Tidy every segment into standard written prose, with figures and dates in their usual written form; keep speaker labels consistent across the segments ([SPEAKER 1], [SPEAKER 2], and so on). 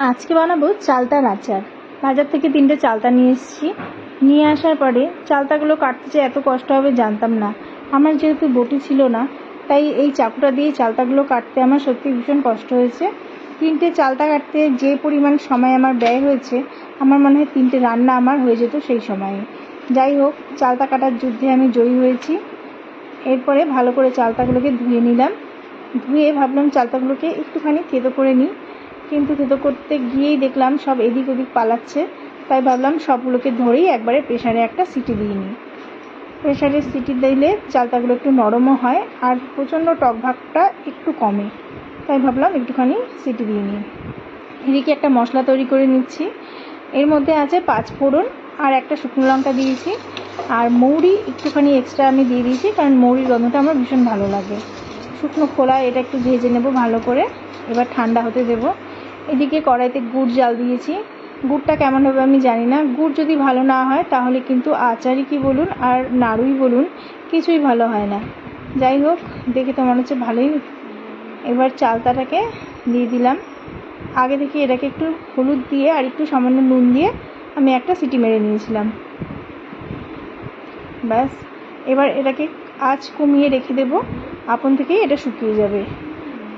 [SPEAKER 1] আজকে বানাবো চালতার আচার। বাজার থেকে 3টে চালতা নিয়ে এসেছি। নিয়ে আসার পরে চালতাগুলো কাটতে যে এত কষ্ট হবে জানতাম না। আমার যেহেতু বটি ছিল না, তাই এই চাকুটা দিয়ে চালতাগুলো কাটতে আমার সত্যি ভীষণ কষ্ট হয়েছে। 3টে চালতা কাটতে যে পরিমাণ সময় আমার ব্যয় হয়েছে, আমার মনে হয় 3টে রান্না আমার হয়ে যেত সেই সময়ে। যাই হোক, চালতা কাটার যুদ্ধে আমি জয়ী হয়েছি। এরপরে ভালো করে চালতাগুলোকে ধুয়ে নিলাম। ধুয়ে ভাবলাম চালতাগুলোকে একটুখানি থেতো করে নিই, কিন্তু থেতো করতে গিয়েই দেখলাম সব এদিক ওদিক পালাচ্ছে। তাই ভাবলাম সবগুলোকে ধরেই একবারে প্রেশারে একটা সিটি দিয়ে নিই। প্রেশারে সিটি দিলে চালতাগুলো একটু নরমও হয় আর প্রচণ্ড টক ভাবটা একটু কমে। তাই ভাবলাম একটুখানি সিটি দিয়ে নিই। এদিকে একটা মশলা তৈরি করে নিচ্ছি। এর মধ্যে আছে 5 ফোড়ন আর একটা শুকনো লঙ্কা দিয়েছি, আর মৌরি একটুখানি এক্সট্রা আমি দিয়ে দিয়েছি, কারণ মৌরির গন্ধটা আমার ভীষণ ভালো লাগে। শুকনো খোলা এটা একটু ভেজে নেব ভালো করে, এবার ঠান্ডা হতে দেব। এদিকে কড়াইতে গুড় জাল দিয়েছি। গুড়টা কেমন হবে আমি জানি না। গুড় যদি ভালো না হয় তাহলে কিন্তু আচারই কি বলুন আর নাড়ুই বলুন, কিছুই ভালো হয় না। যাই হোক, দেখে তো মনে হচ্ছে ভালোই। এবার চালতাটাকে দিয়ে দিলাম। আগে থেকে এটাকে একটু হলুদ দিয়ে আর একটু সামান্য নুন দিয়ে আমি একটা সিটি মেরে নিয়েছিলাম। ব্যাস, এবার এটাকে আঁচ কমিয়ে রেখে দেব, আপন থেকেই এটা শুকিয়ে যাবে।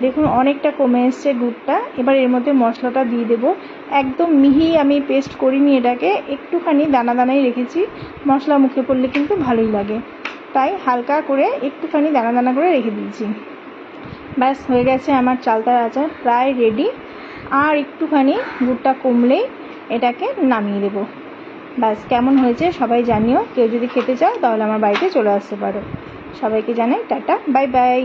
[SPEAKER 1] দেখুন অনেকটা কমে এসছে গুড়টা। এবার এর মধ্যে মশলাটা দিয়ে দেব। একদম মিহি আমি পেস্ট করিনি এটাকে, একটুখানি দানা দানাই রেখেছি। মশলা মুখে পড়লে কিন্তু ভালোই লাগে, তাই হালকা করে একটুখানি দানা দানা করে রেখে দিয়েছি। ব্যাস, হয়ে গেছে আমার চালতার আচার, প্রায় রেডি। আর একটুখানি গুড়টা কমলেই এটাকে নামিয়ে দেব। ব্যাস, কেমন হয়েছে সবাই জানিও। কেউ যদি খেতে চাও তাহলে আমার বাড়িতে চলে আসতে পারো। সবাইকে জানাই টাটা, বাই বাই।